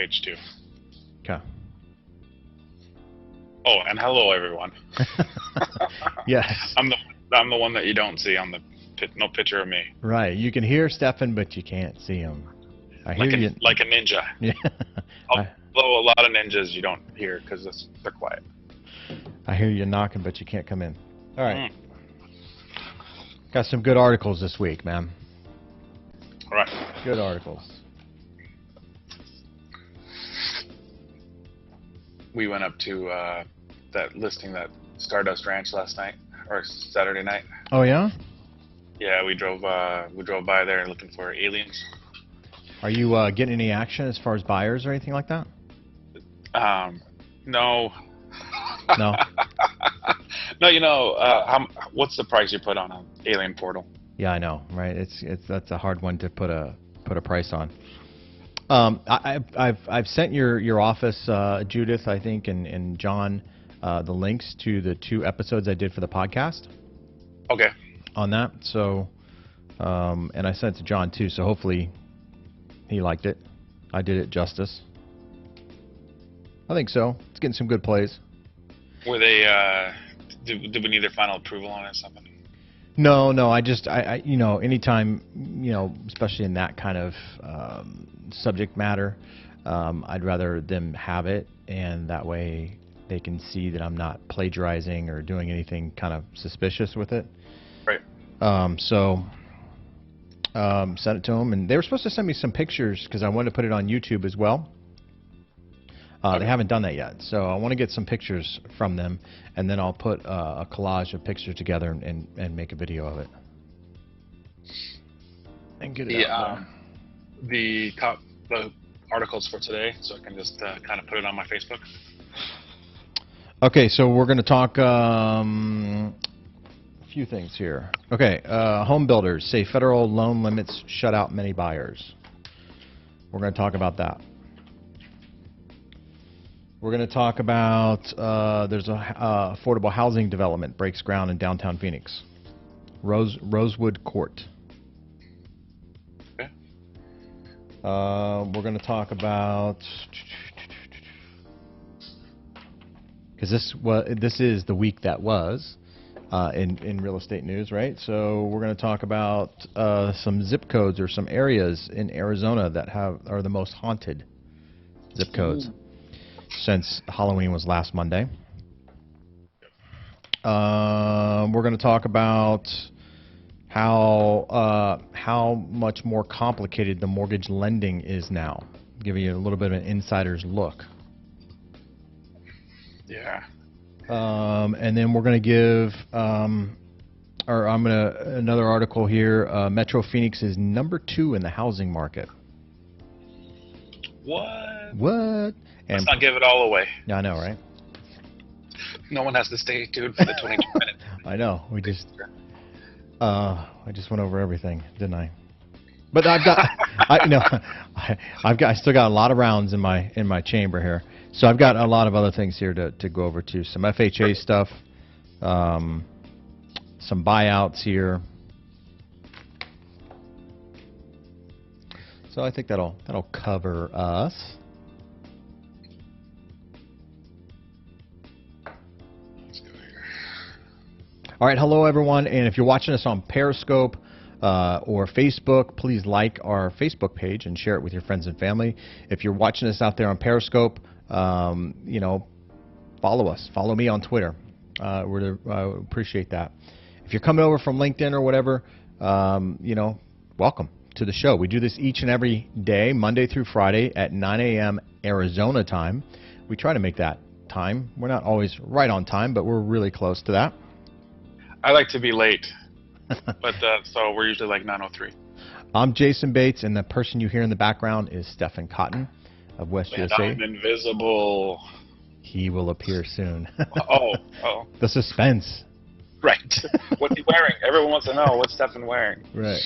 page too. Okay. Oh, and hello everyone. Yes. I'm the one that you don't see on the no picture of me. Right. You can hear Stefan, but you can't see him. I hear you. Like a ninja. Yeah. Although a lot of ninjas you don't hear because they're quiet. I hear you knocking, but you can't come in. All right. Got some good articles this week, man. All right. Good articles. We went up to that listing, that Stardust Ranch last night or Saturday night. Oh yeah? Yeah, we drove by there looking for aliens. Are you getting any action as far as buyers or anything like that? No. No. No, what's the price you put on an alien portal? Yeah, I know, right? That's a hard one to put a price on. I've sent your office, Judith, I think, and John, the links to the 2 episodes I did for the podcast. Okay. On that, so, and I sent it to John too, so hopefully he liked it. I did it justice. I think so. It's getting some good plays. Were they? Did we need their final approval on it or something? No. I anytime, especially in that kind of subject matter, I'd rather them have it, and that way they can see that I'm not plagiarizing or doing anything kind of suspicious with it. Right. Sent it to them, and they were supposed to send me some pictures because I wanted to put it on YouTube as well. Okay. They haven't done that yet, so I want to get some pictures from them, and then I'll put a collage of pictures together and make a video of it. And get it out there. The articles for today, so I can just kind of put it on my Facebook. Okay, so we're going to talk a few things here. Okay, home builders say federal loan limits shut out many buyers. We're going to talk about that. We're going to talk about there's a affordable housing development breaks ground in downtown Phoenix. Rosewood Court. Okay. We're going to talk about, because this is the week that was in real estate news, right? So we're going to talk about some zip codes or some areas in Arizona that are the most haunted zip codes. Since Halloween was last Monday. We're going to talk about how much more complicated the mortgage lending is now. Giving you a little bit of an insider's look. Yeah. And then we're going to give, another article here. Metro Phoenix is number 2 in the housing market. What? Let's not give it all away. Yeah, I know, right? No one has to stay tuned for the 22 minutes. I know. I just went over everything, didn't I? But I've got, I still got a lot of rounds in my chamber here. So I've got a lot of other things here to go over too. Some FHA stuff, some buyouts here. So I think that'll cover us. All right, hello everyone, and if you're watching us on Periscope or Facebook, please like our Facebook page and share it with your friends and family. If you're watching us out there on Periscope, follow us. Follow me on Twitter. I appreciate that. If you're coming over from LinkedIn or whatever, welcome to the show. We do this each and every day, Monday through Friday at 9 a.m. Arizona time. We try to make that time. We're not always right on time, but we're really close to that. I like to be late, but so we're usually like 9:03. I'm Jayson Bates, and the person you hear in the background is Stefan Cotton of West USA. I'm invisible. He will appear soon. Oh. The suspense. Right. What's he wearing? Everyone wants to know what's Stefan wearing. Right.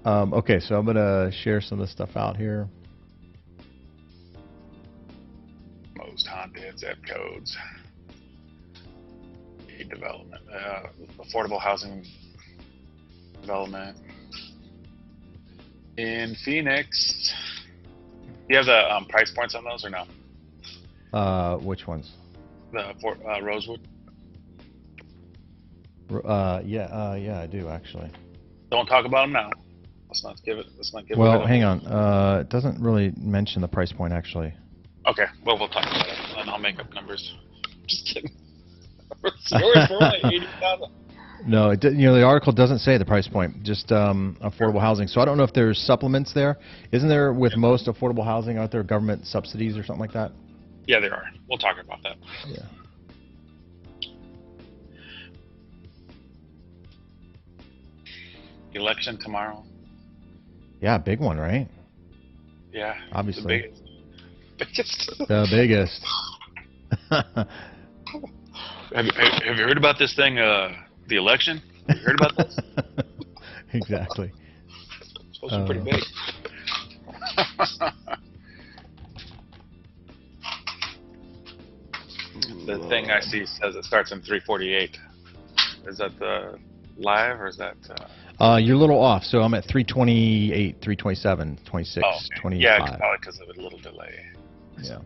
Okay, so I'm going to share some of the stuff out here. Most haunted zip codes. Development, affordable housing development. In Phoenix. Do you have the price points on those or no? Which ones? The Rosewood. Yeah, I do actually. Don't talk about them now. Let's not give it. Let's not give Well, away hang on. It doesn't really mention the price point actually. Okay. Well, we'll talk about it, and I'll make up numbers. Just kidding. Yours for only 80,000. No, the article doesn't say the price point. Just affordable housing. So I don't know if there's supplements there. Isn't there with most affordable housing? Aren't there government subsidies or something like that? Yeah, there are. We'll talk about that. Yeah. Election tomorrow. Yeah, big one, right? Yeah. Obviously. The biggest. The biggest. Have you heard about this thing? The election. Have you heard about this? Exactly. It's supposed to be pretty big. The thing I see says it starts in 3:48. Is that the live or is that? You're a little off. So I'm at 328, 327, 26, Oh, okay. 25. Yeah, probably because of a little delay. Yeah.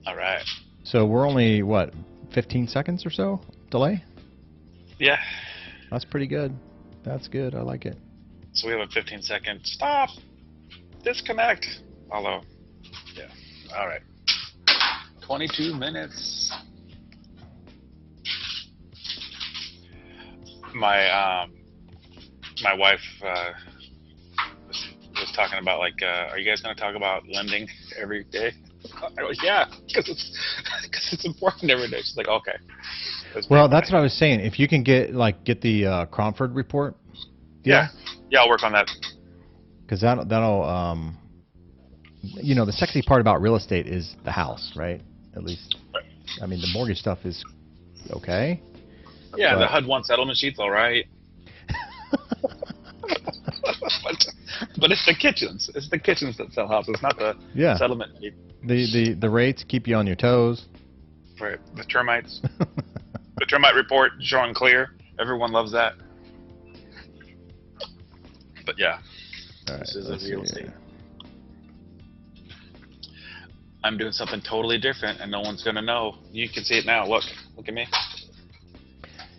All right. So we're only, what, 15 seconds or so delay? Yeah. That's pretty good. That's good. I like it. So we have a 15-second stop. Disconnect. Although, yeah. All right. 22 minutes. My wife was talking about like, are you guys going to talk about lending every day? I go, yeah, because it's important every day. She's like, okay. Well, that's what I was saying. If you can get the Cromford report. Yeah, I'll work on that. Because that'll the sexy part about real estate is the house, right? At least, I mean, the mortgage stuff is okay. Yeah, the HUD-1 settlement sheet's all right. but it's the kitchens. It's the kitchens that sell houses, not the settlement sheet. The rates keep you on your toes. Right. The termites. The termite report showing clear. Everyone loves that. But yeah, all right, this is a real estate. I'm doing something totally different, and no one's gonna know. You can see it now. Look at me.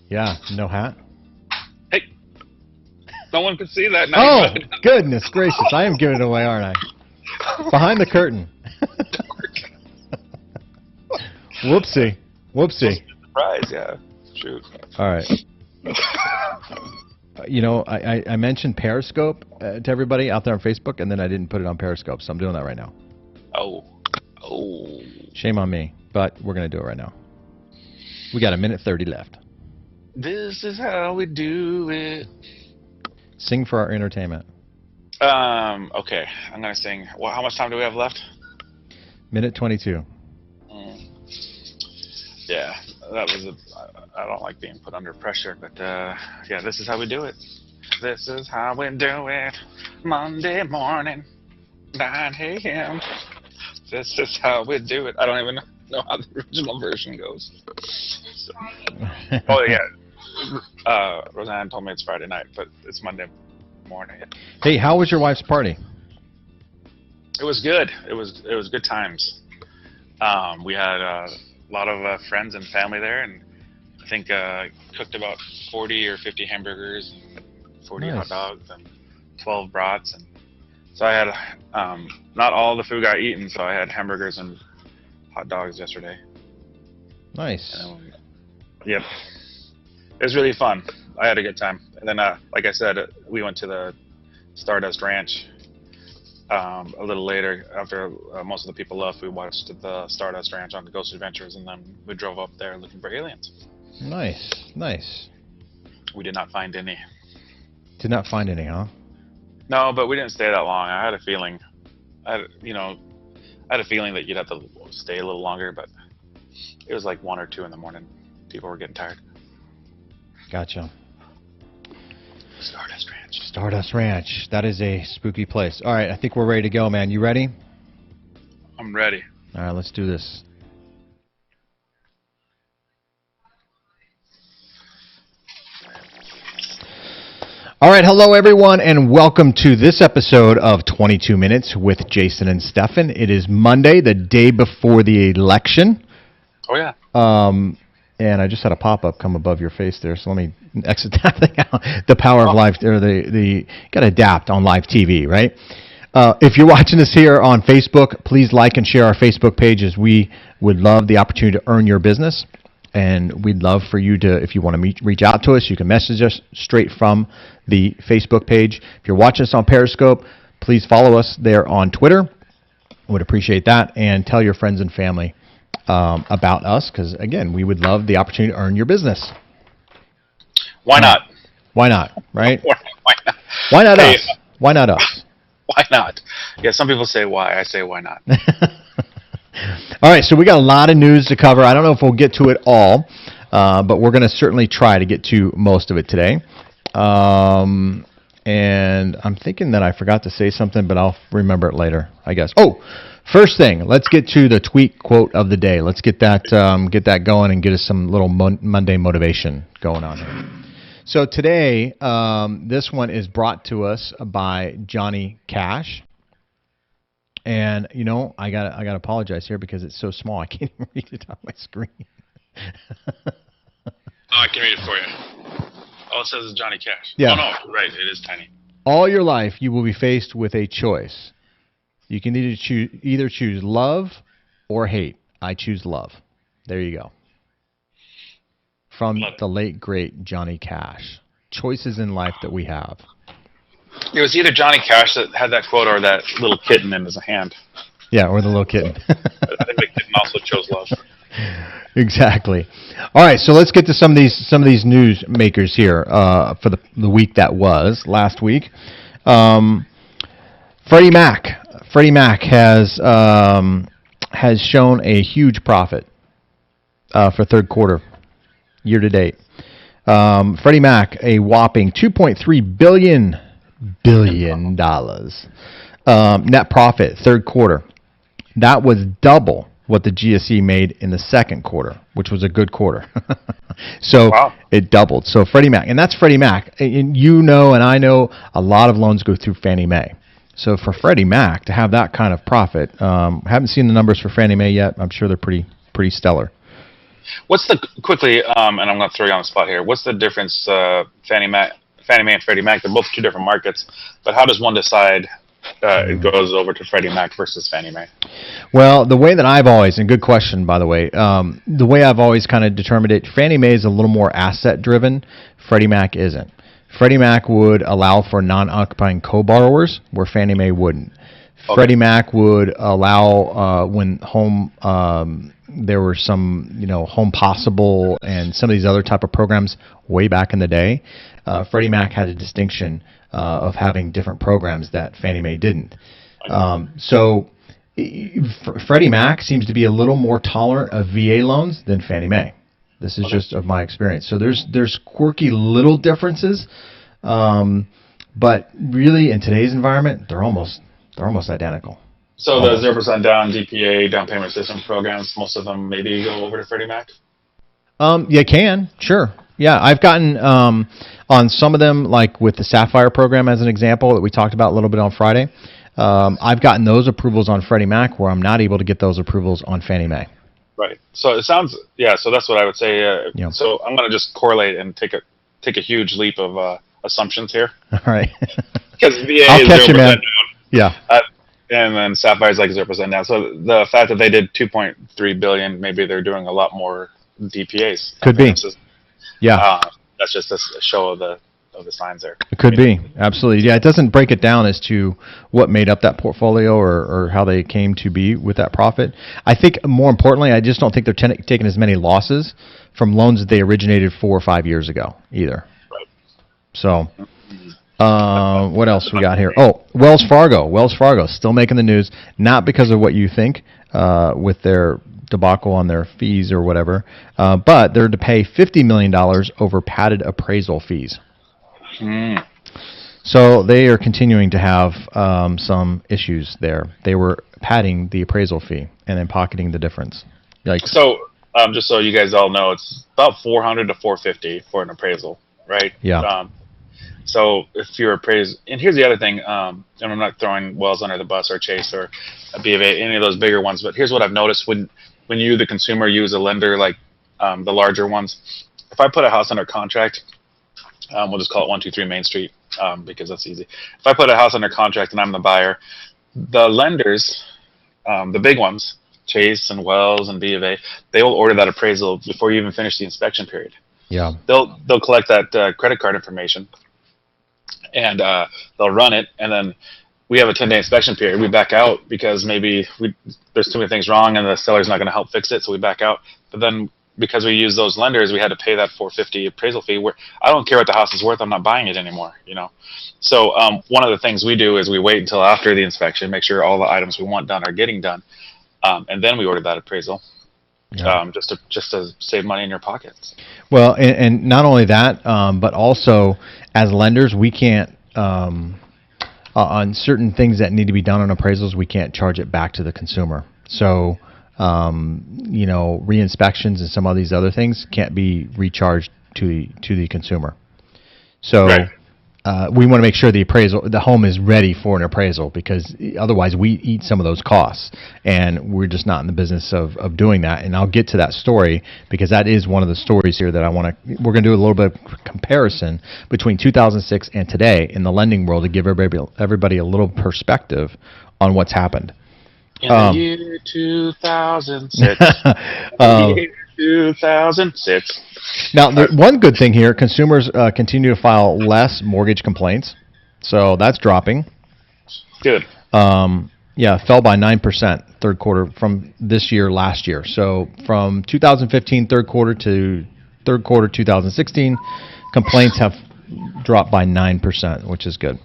Yeah, no hat. Hey, no one can see that. Oh, goodness gracious! I am giving it away, aren't I? Behind the curtain. Whoopsie. Surprise, yeah. Shoot. All right. I mentioned Periscope to everybody out there on Facebook, and then I didn't put it on Periscope, so I'm doing that right now. Oh. Shame on me, but we're going to do it right now. We got 1:30 left. This is how we do it. Sing for our entertainment. Okay, I'm going to sing. Well, how much time do we have left? 1:22. Yeah, that was I don't like being put under pressure, but yeah, this is how we do it. This is how we do it. Monday morning, 9 a.m. This is how we do it. I don't even know how the original version goes. So. Oh yeah, Roseanne told me it's Friday night, but it's Monday morning. Hey, how was your wife's party? It was good. It was good times. We had a lot of friends and family there, and I think cooked about 40 or 50 hamburgers and 40 hot dogs and 12 brats. And so I had not all the food got eaten, so I had hamburgers and hot dogs yesterday. Nice. Yep. It was really fun. I had a good time. And then, like I said, we went to the Stardust Ranch a little later after most of the people left. We watched the Stardust Ranch on the Ghost Adventures, and then we drove up there looking for aliens. Nice. We did not find any. Did not find any, huh? No, but we didn't stay that long. I had a feeling. I had a feeling that you'd have to stay a little longer, but it was like 1 or 2 in the morning. People were getting tired. Gotcha. Stardust Ranch. Stardust Ranch. That is a spooky place. All right, I think we're ready to go, man. You ready? I'm ready. All right, let's do this. All right, hello everyone, and welcome to this episode of 22 Minutes with Jason and Stefan. It is Monday, the day before the election. Oh yeah. And I just had a pop-up come above your face there, so let me exit that thing out. The power of live, or the got to adapt on live TV, right? If you're watching us here on Facebook, please like and share our Facebook page, as we would love the opportunity to earn your business. And we'd love for you to, if you want to reach out to us, you can message us straight from the Facebook page. If you're watching us on Periscope, please follow us there on Twitter. Would appreciate that. And tell your friends and family about us, because, again, we would love the opportunity to earn your business. Why not? Why not, right? Why not? Why not us? Why not us? Why not? Yeah, some people say why. I say why not. All right, so we got a lot of news to cover. I don't know if we'll get to it all, but we're going to certainly try to get to most of it today. And I'm thinking that I forgot to say something, but I'll remember it later, I guess. Oh, first thing, let's get to the tweet quote of the day. Let's get that going and get us some little Monday motivation going on here. So today, this one is brought to us by Johnny Cash. And, you know, I gotta apologize here because it's so small I can't even read it on my screen. I can read it for you. All it says is Johnny Cash. Yeah. Oh, no, right. It is tiny. All your life, you will be faced with a choice. You can either choose love or hate. I choose love. There you go. From the late, great Johnny Cash. Choices in life that we have. It was either Johnny Cash that had that quote or that little kitten in his hand. Yeah, or the little kitten. I think the kitten also chose love. Exactly. All right, so let's get to some of these news makers here for the week that was last week. Freddie Mac has shown a huge profit for third quarter, year to date. Freddie Mac, a whopping $2.3 billion net profit third quarter. That was double what the GSE made in the second quarter, which was a good quarter. So wow. It doubled. So Freddie Mac, and that's Freddie Mac. And you know, and I know, a lot of loans go through Fannie Mae. So for Freddie Mac to have that kind of profit, haven't seen the numbers for Fannie Mae yet. I'm sure they're pretty stellar. What's the quickly? And I'm going to throw you on the spot here. What's the difference? Fannie Mae and Freddie Mac, they're both two different markets, but how does one decide it goes over to Freddie Mac versus Fannie Mae? Well, the way that I've always, and good question, by the way, the way I've always kind of determined it, Fannie Mae is a little more asset-driven. Freddie Mac isn't. Freddie Mac would allow for non-occupying co-borrowers, where Fannie Mae wouldn't. Okay. Freddie Mac would allow when there were some, Home Possible and some of these other type of programs way back in the day. Freddie Mac had a distinction of having different programs that Fannie Mae didn't. So Freddie Mac seems to be a little more tolerant of VA loans than Fannie Mae. This is just of my experience. So there's quirky little differences, but really in today's environment, they're almost identical. So the 0% down DPA, down payment assistance programs, most of them maybe go over to Freddie Mac? You can, sure. Yeah, I've gotten on some of them, like with the Sapphire program as an example that we talked about a little bit on Friday. I've gotten those approvals on Freddie Mac where I'm not able to get those approvals on Fannie Mae. Right. So it sounds, so that's what I would say. Yeah. So I'm going to just correlate and take a huge leap of assumptions here. All right. Because VA I'll is catch 0% you, man. down. Yeah. And then Sapphire is like 0% down. So the fact that they did $2.3 billion, maybe they're doing a lot more DPAs. Could be. Yeah. That's just a show of the signs there. It could be. Absolutely. Yeah, it doesn't break it down as to what made up that portfolio or how they came to be with that profit. I think more importantly, I just don't think they're taking as many losses from loans that they originated 4 or 5 years ago either. Right. So what else we got here? Oh, Wells Fargo still making the news, not because of what you think with their debacle on their fees or whatever, but they're to pay $50 million over padded appraisal fees. So they are continuing to have some issues there. They were padding the appraisal fee and then pocketing the difference. So just so you guys all know, it's about $400 to $450 for an appraisal, right? Yeah. So if you're appraised, and here's the other thing, and I'm not throwing Wells under the bus or Chase or a B of A, any of those bigger ones, but here's what I've noticed when you, the consumer, use a lender like the larger ones. If I put a house under contract, we'll just call it 123 Main Street because that's easy. If I put a house under contract and I'm the buyer, the lenders, the big ones, Chase and Wells and B of A, they will order that appraisal before you even finish the inspection period. Yeah. They'll collect that credit card information and they'll run it, and then we have a 10-day inspection period. We back out because maybe there's too many things wrong and the seller's not going to help fix it, so we back out. But then because we use those lenders, we had to pay that $450 appraisal fee. Where I don't care what the house is worth, I'm not buying it anymore. So one of the things we do is we wait until after the inspection, make sure all the items we want done are getting done, and then we order that appraisal. Yeah. Just to save money in your pockets. Well, and not only that, but also as lenders, we can't on certain things that need to be done on appraisals, we can't charge it back to the consumer. So, re-inspections and some of these other things can't be recharged to the consumer. So. Right. We want to make sure the home is ready for an appraisal, because otherwise we eat some of those costs, and we're just not in the business of doing that. And I'll get to that story, because that is one of the stories here that we're going to do a little bit of comparison between 2006 and today in the lending world to give everybody a little perspective on what's happened. In the year 2006. The year 2006. Now, one good thing here, consumers continue to file less mortgage complaints, so that's dropping. Good. Fell by 9% third quarter from this year last year. So from 2015 third quarter to third quarter 2016, complaints have dropped by 9%, which is good.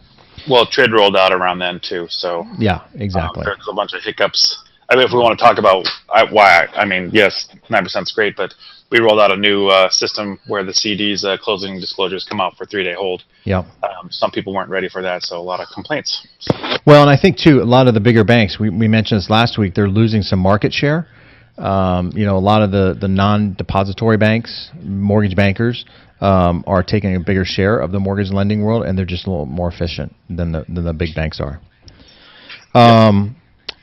Well, TRID rolled out around then too, so yeah, exactly. There's a bunch of hiccups. I mean, if we want to talk about why, yes, 9% is great, but we rolled out a new system where the CDs closing disclosures come out for 3-day hold. Yeah. Some people weren't ready for that, so a lot of complaints. Well, and I think too, a lot of the bigger banks, we mentioned this last week, they're losing some market share. A lot of the non-depository banks, mortgage bankers, are taking a bigger share of the mortgage lending world, and they're just a little more efficient than the big banks are.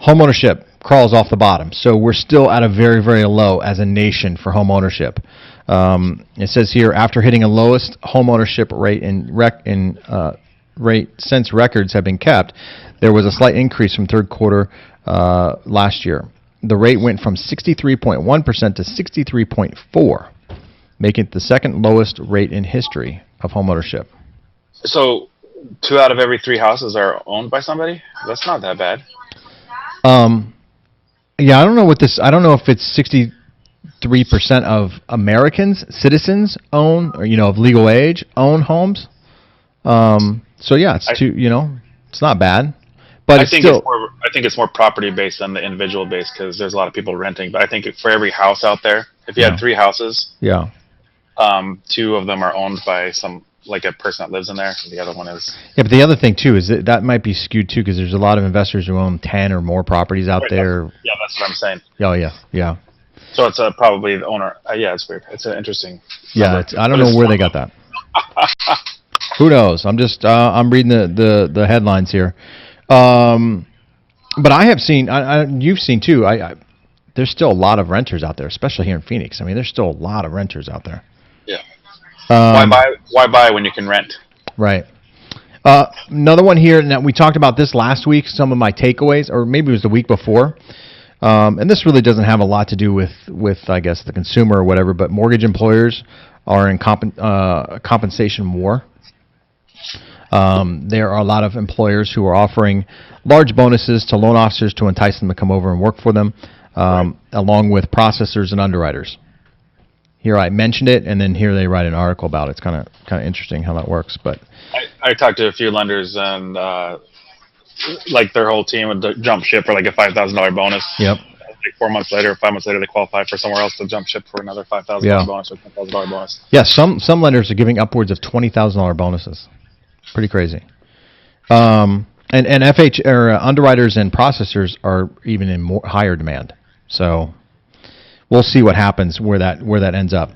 Homeownership crawls off the bottom, so we're still at a very, very low as a nation for home ownership. It says here, after hitting a lowest home ownership rate rate since records have been kept, there was a slight increase from third quarter last year. The rate went from 63.1% to 63.4%, making it the second lowest rate in history of home ownership. So 2 out of every 3 houses are owned by somebody? That's not that bad. I don't know if it's 63% of Americans, citizens own, or of legal age own homes. It's not bad, but I think it's more property based than the individual based, because there's a lot of people renting. But I think for every house out there, if you had 3 houses, 2 of them are owned by like a person that lives in there. The other one is. Yeah, but the other thing too is that might be skewed too, because there's a lot of investors who own 10 or more properties out there. That's what I'm saying. Oh yeah. So it's probably the owner. It's weird. It's an interesting. Yeah, I don't know where they got that. Who knows? I'm just I'm reading the headlines here. But I have seen, you've seen too. There's still a lot of renters out there, especially here in Phoenix. I mean, there's still a lot of renters out there. Yeah. Why buy when you can rent? Right. Another one here, and we talked about this last week, some of my takeaways, or maybe it was the week before. And this really doesn't have a lot to do with I guess, the consumer or whatever, but mortgage employers are in compensation war. There are a lot of employers who are offering large bonuses to loan officers to entice them to come over and work for them, along with processors and underwriters. Here I mentioned it, and then here they write an article about it. It's kind of interesting how that works. But I talked to a few lenders, and like their whole team would jump ship for like a $5,000 bonus. Yep. Like 4 months later, 5 months later, they qualify for somewhere else to jump ship for another $5,000 bonus or $10,000 bonus. Yeah, some lenders are giving upwards of $20,000 bonuses. Pretty crazy. And FH or underwriters and processors are even in higher demand. So we'll see what happens where that ends up.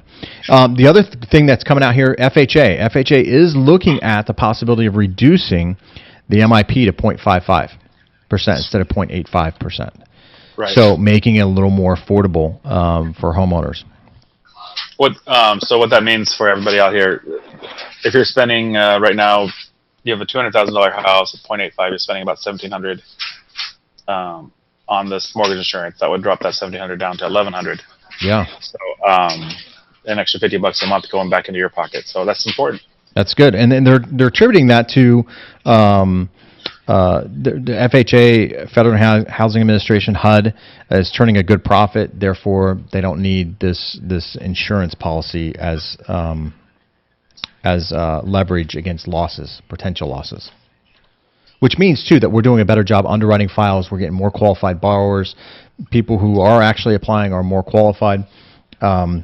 The other thing that's coming out here, FHA is looking at the possibility of reducing the MIP to 0.55% instead of 0.85%. Right. So making it a little more affordable for homeowners. So what that means for everybody out here, if you're spending right now, you have a $200,000 house at 0.85, you're spending about $1,700 on this mortgage insurance. That would drop that $1,700 down to $1,100. Yeah. So an extra $50 a month going back into your pocket. So that's important. That's good, and then they're attributing that to the FHA, Federal Housing Administration, HUD, is turning a good profit. Therefore, they don't need this insurance policy as leverage against losses, potential losses. Which means too that we're doing a better job underwriting files. We're getting more qualified borrowers. People who are actually applying are more qualified. So.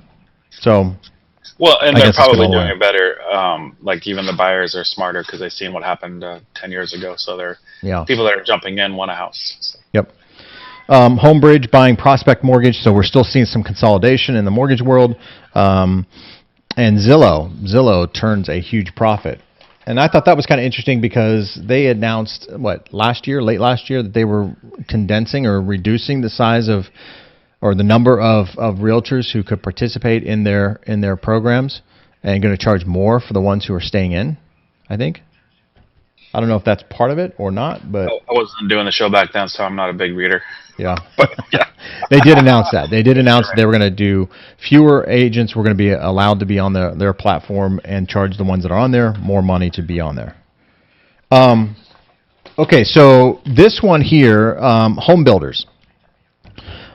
Well, and they're probably doing it better. Like even the buyers are smarter because they've seen what happened 10 years ago. So people that are jumping in want a house. So. Yep. Homebridge buying Prospect Mortgage. So we're still seeing some consolidation in the mortgage world. And Zillow turns a huge profit. And I thought that was kind of interesting because they announced, late last year, that they were condensing or reducing the size of or the number of realtors who could participate in their programs and going to charge more for the ones who are staying in, I think. I don't know if that's part of it or not, but I wasn't doing the show back then, so I'm not a big reader. Yeah. But yeah. They did announce that. They did announce that they were going to do fewer agents were going to be allowed to be on their platform and charge the ones that are on there more money to be on there. Okay, so this one here, home builders.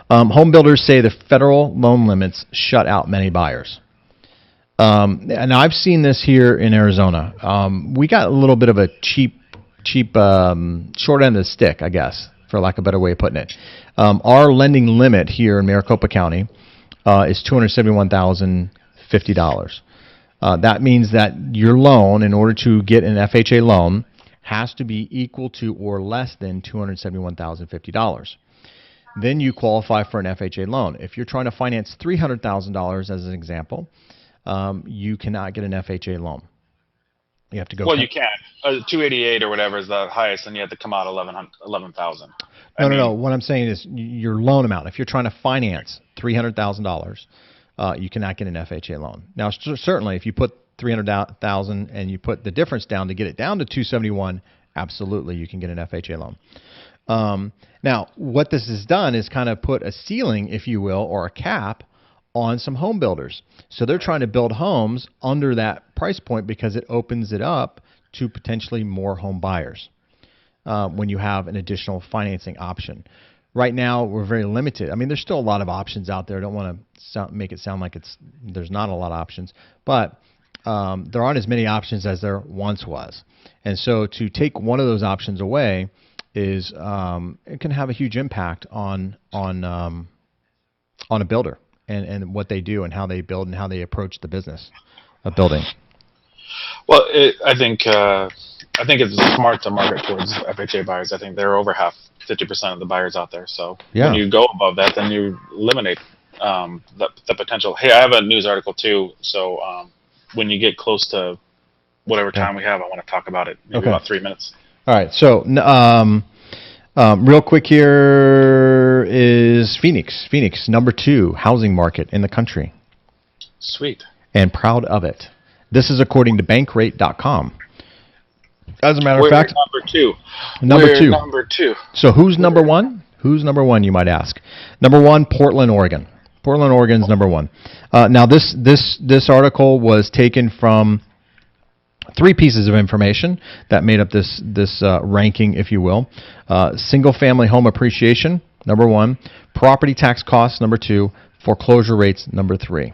Home builders say the federal loan limits shut out many buyers. And I've seen this here in Arizona. We got a little bit of a cheap short end of the stick, I guess, for lack of a better way of putting it. Our lending limit here in Maricopa County is $271,050. That means that your loan, in order to get an FHA loan, has to be equal to or less than $271,050. Then you qualify for an FHA loan. If you're trying to finance $300,000 as an example, you cannot get an FHA loan. You have to go. Well, you can. 288 or whatever is the highest, and you have to come out 11,000. No. What I'm saying is your loan amount. If you're trying to finance $300,000, you cannot get an FHA loan. Now, certainly, if you put $300,000 and you put the difference down to get it down to $271,000, absolutely, you can get an FHA loan. Now, what this has done is kind of put a ceiling, if you will, or a cap on some home builders. So they're trying to build homes under that price point because it opens it up to potentially more home buyers when you have an additional financing option. Right now, we're very limited. I mean, there's still a lot of options out there. I don't want to make it sound like there's not a lot of options, but there aren't as many options as there once was. And so to take one of those options away is it can have a huge impact on a builder and what they do and how they build and how they approach the business of building. Well, I think it's smart to market towards FHA buyers. I think they're over 50% of the buyers out there. So when you go above that, then you eliminate the potential. Hey, I have a news article too. So when you get close to whatever time we have, I want to talk about it. Maybe about 3 minutes. All right. So real quick here is Phoenix. Phoenix, #2 housing market in the country. Sweet. And proud of it. This is according to bankrate.com. As a matter of fact, number two. Number two. So who's number one? Who's number one, you might ask? Number one, Portland, Oregon. Portland, Oregon's number one. Now this article was taken from 3 pieces of information that made up this ranking, if you will. Single-family home appreciation, number 1. Property tax costs, number 2. Foreclosure rates, number 3.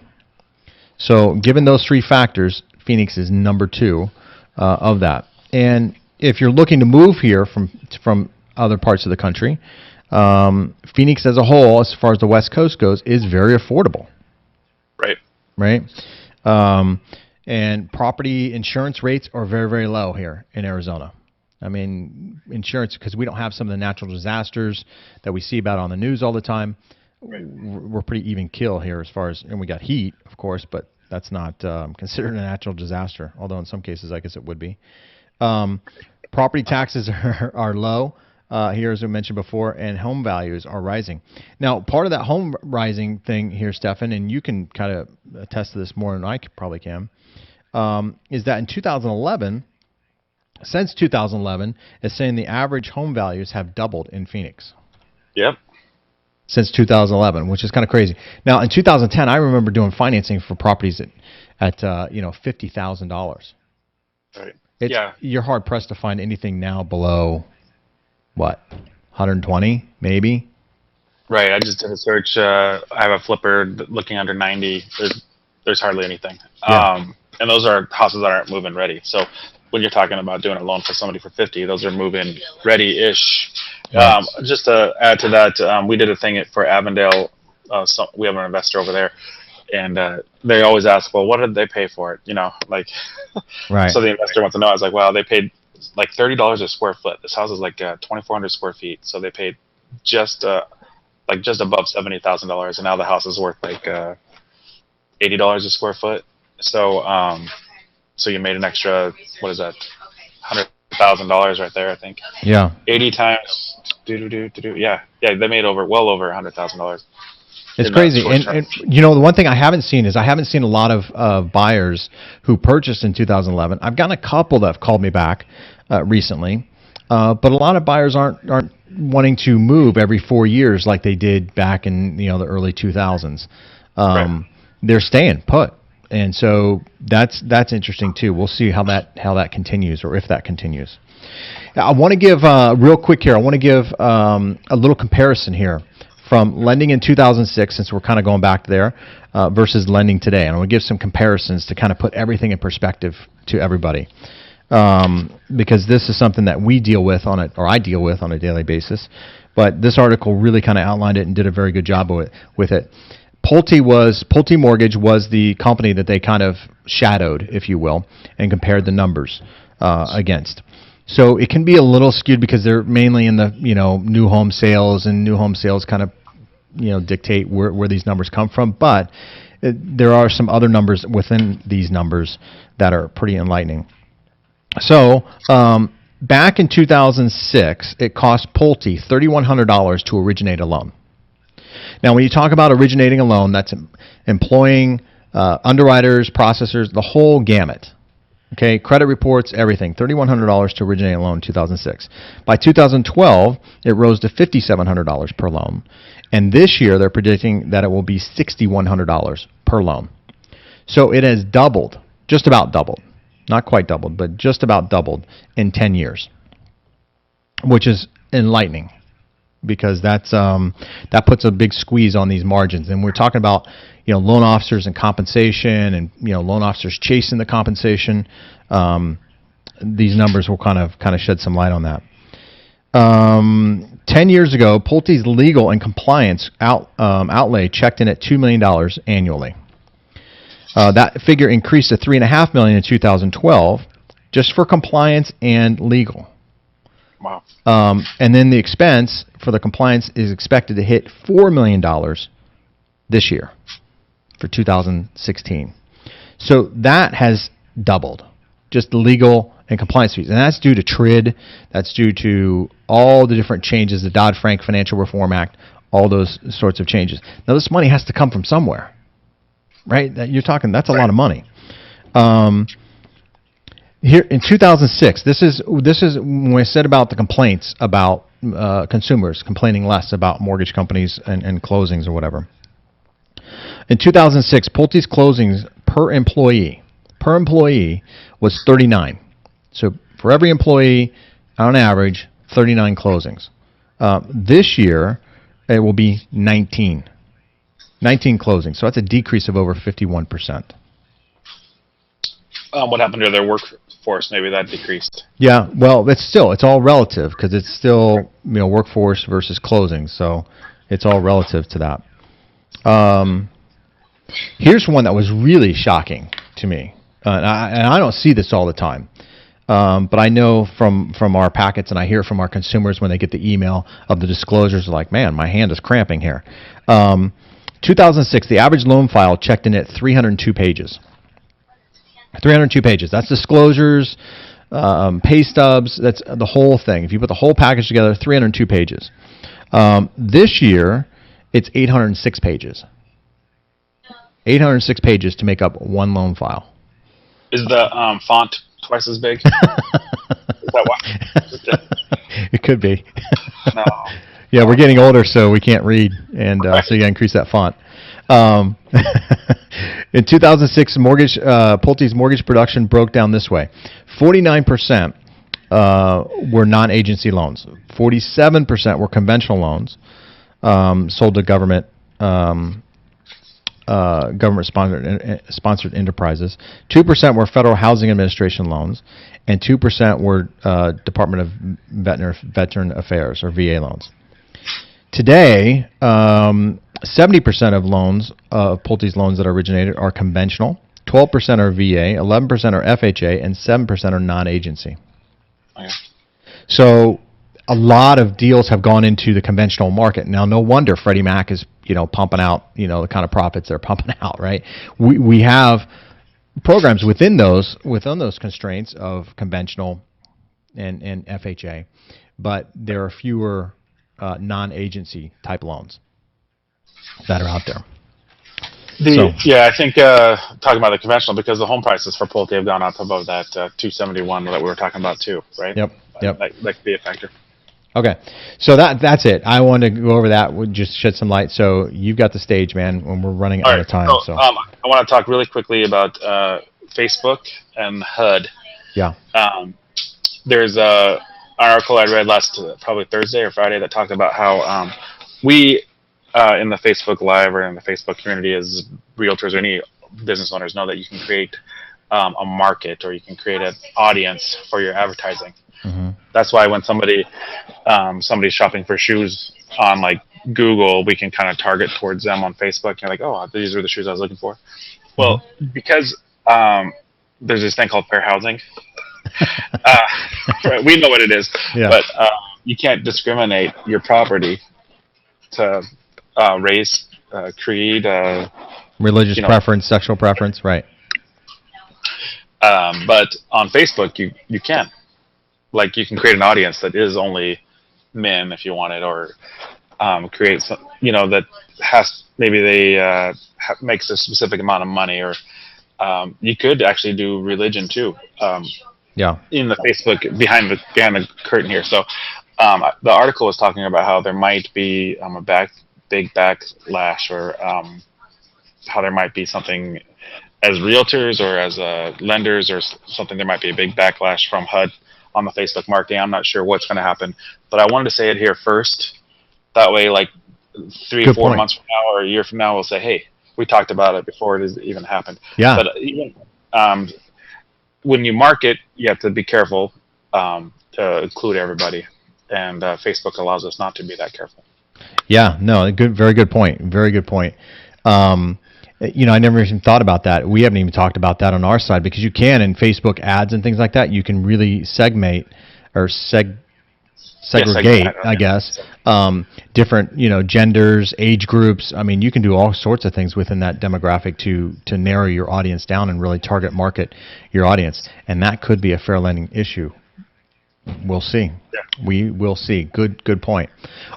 So given those 3 factors, Phoenix is number 2 of that. And if you're looking to move here from other parts of the country, Phoenix as a whole, as far as the West Coast goes, is very affordable. Right? And property insurance rates are very, very low here in Arizona. I mean, insurance, because we don't have some of the natural disasters that we see about on the news all the time. Right. we're pretty even kill here as far as, and we got heat, of course, but that's not considered a natural disaster. Although in some cases, I guess it would be. Um, Property taxes are low here, as we mentioned before, and home values are rising. Now, part of that home rising thing here, Stefan, and you can kind of attest to this more than I probably can, is that in 2011, since 2011, is saying the average home values have doubled in Phoenix Yep. since 2011, which is kind of crazy. Now, in 2010, I remember doing financing for properties at $50,000. Right. It's Yeah. You're hard pressed to find anything now below what 120 maybe. Right. I just did a search. I have a flipper looking under 90. There's hardly anything. Yeah, And those are houses that aren't move-in ready. So when you're talking about doing a loan for somebody for 50, those are move-in ready-ish. right. Just to add to that, we did a thing for Avondale. So we have an investor over there, and they always ask, well, what did they pay for it? Like, Right. so the investor wants to know. I was like, well, they paid like $30 a square foot. This house is like 2,400 square feet, so they paid just just above $70,000, and now the house is worth like $80 a square foot. So so you made an extra, what is that, $100,000 right there, I think. Yeah. 80 times, yeah, they made well over $100,000 It's in that crazy. short And, term. and the one thing I haven't seen is I haven't seen a lot of buyers who purchased in 2011. I've gotten a couple that have called me back recently, but a lot of buyers aren't wanting to move every 4 years like they did back in the early 2000s. Right. They're staying put, and so that's interesting too. We'll see how that continues, or if that continues. I want to give real quick here. I want to give a little comparison here from lending in 2006, since we're kind of going back there, versus lending today. And I want to give some comparisons to kind of put everything in perspective to everybody, because this is something that we deal with or I deal with on a daily basis. But this article really kind of outlined it and did a very good job with it. Pulte Mortgage was the company that they kind of shadowed, if you will, and compared the numbers against. So it can be a little skewed because they're mainly in the new home sales, and new home sales kind of dictate where these numbers come from. But there are some other numbers within these numbers that are pretty enlightening. So back in 2006, it cost Pulte $3,100 to originate a loan. Now, when you talk about originating a loan, that's employing underwriters, processors, the whole gamut. Okay, credit reports, everything. $3,100 to originate a loan in 2006. By 2012, it rose to $5,700 per loan. And this year, they're predicting that it will be $6,100 per loan. So it has doubled, just about doubled. Not quite doubled, but just about doubled in 10 years, which is enlightening, because that puts a big squeeze on these margins. And we're talking about loan officers and compensation, and loan officers chasing the compensation. These numbers will kind of shed some light on that. 10 years ago, Pulte's legal and compliance outlay checked in at $2 million annually. That figure increased to $3.5 million in 2012, just for compliance and legal. Wow. And then the expense for the compliance is expected to hit $4 million this year for 2016. So that has doubled, just the legal and compliance fees. And that's due to TRID. That's due to all the different changes, the Dodd-Frank Financial Reform Act, all those sorts of changes. Now, this money has to come from somewhere, right? You're talking, that's a lot of money. Here in 2006, this is when I said about the complaints about consumers complaining less about mortgage companies and closings or whatever. In 2006, Pulte's closings per employee was 39. So for every employee, on average, 39 closings. This year, it will be 19 closings. So that's a decrease of over 51%. What happened to their workforce? Maybe that decreased. Yeah, well, it's all relative, because it's still workforce versus closings, so it's all relative to that. Here's one that was really shocking to me, and I don't see this all the time. But I know from our packets, and I hear from our consumers when they get the email of the disclosures, like, man, my hand is cramping here. 2006, the average loan file checked in at 302 pages. 302 pages. That's disclosures, pay stubs. That's the whole thing. If you put the whole package together, 302 pages. This year, it's 806 pages. 806 pages to make up one loan file. Is the font twice as big? Is that why? It could be. No. Yeah, we're getting older, so we can't read, and so you got to increase that font. In 2006, Pulte's mortgage production broke down this way: 49% were non-agency loans, 47% were conventional loans sold to government sponsored enterprises. 2% were Federal Housing Administration loans, and 2% were Department of Veteran Affairs, or VA loans. Today, 70% of loans, Pulte's loans that are originated, are conventional. 12% are VA, 11% are FHA, and 7% are non-agency. Okay. So a lot of deals have gone into the conventional market. Now, no wonder Freddie Mac is, pumping out, the kind of profits they're pumping out, right? We have programs within those constraints of conventional and FHA, but there are fewer non-agency type loans that are out there. Yeah, I think talking about the conventional, because the home prices for Pulte have gone up above that 271 that we were talking about too, right? Yep. That could be a factor. Okay, so that's it. I wanted to go over that. We'll just shed some light. So you've got the stage, man, when we're running out of time. So I want to talk really quickly about Facebook and HUD. Yeah. There's an article I read probably Thursday or Friday, that talked about how we in the Facebook Live or in the Facebook community, as realtors or any business owners, know that you can create a market, or you can create an audience for your advertising. Mm-hmm. That's why when somebody's shopping for shoes on like Google, we can kind of target towards them on Facebook. You're like, oh, these are the shoes I was looking for. Well, because there's this thing called fair housing. We know what it is, but you can't discriminate your property to race, creed, religious preference, sexual preference, right? But on Facebook, you can. Like, you can create an audience that is only men if you want it, or create some, that has, maybe they makes a specific amount of money, or you could actually do religion too. In the Facebook behind the curtain here. So the article was talking about how there might be a big backlash, or how there might be something as realtors or as lenders or something. There might be a big backlash from HUD on the Facebook marketing. I'm not sure what's going to happen, but I wanted to say it here first. That way, like 3 or 4 months from now or a year from now, we'll say, hey, we talked about it before it has even happened. Yeah. But even when you market, you have to be careful to include everybody, and Facebook allows us not to be that careful. Yeah, no, very good point. Very good point. I never even thought about that. We haven't even talked about that on our side, because you can, in Facebook ads and things like that, you can really segment or segregate, I guess, different, genders, age groups. I mean, you can do all sorts of things within that demographic to narrow your audience down and really target market your audience. And that could be a fair lending issue. We'll see. Yeah. We will see. Good point.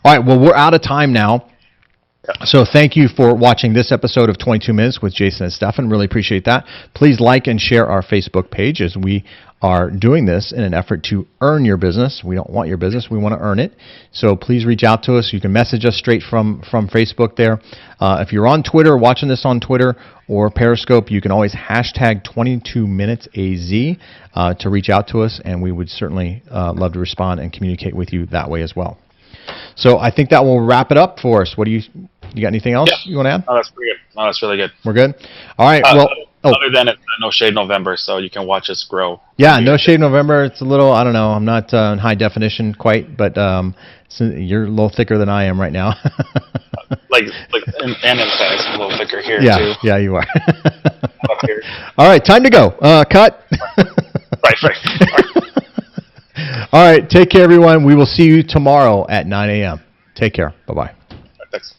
All right, well, we're out of time now. So thank you for watching this episode of 22 Minutes with Jayson and Stefan. Really appreciate that. Please like and share our Facebook page, as we are doing this in an effort to earn your business. We don't want your business. We want to earn it. So please reach out to us. You can message us straight from Facebook there. If you're on Twitter, watching this on Twitter or Periscope, you can always hashtag 22MinutesAZ to reach out to us, and we would certainly love to respond and communicate with you that way as well. So I think that will wrap it up for us. You got anything else you want to add? No, that's pretty good. No, that's really good. We're good? All right. Other than it's No Shade November, so you can watch us grow. Yeah, No Shade November. It's a little, I don't know, I'm not in high definition quite, but you're a little thicker than I am right now. and in size, a little thicker here, too. Yeah, you are. Up here. All right, time to go. Cut. Right. All right. Take care, everyone. We will see you tomorrow at 9 a.m. Take care. Bye-bye. Thanks.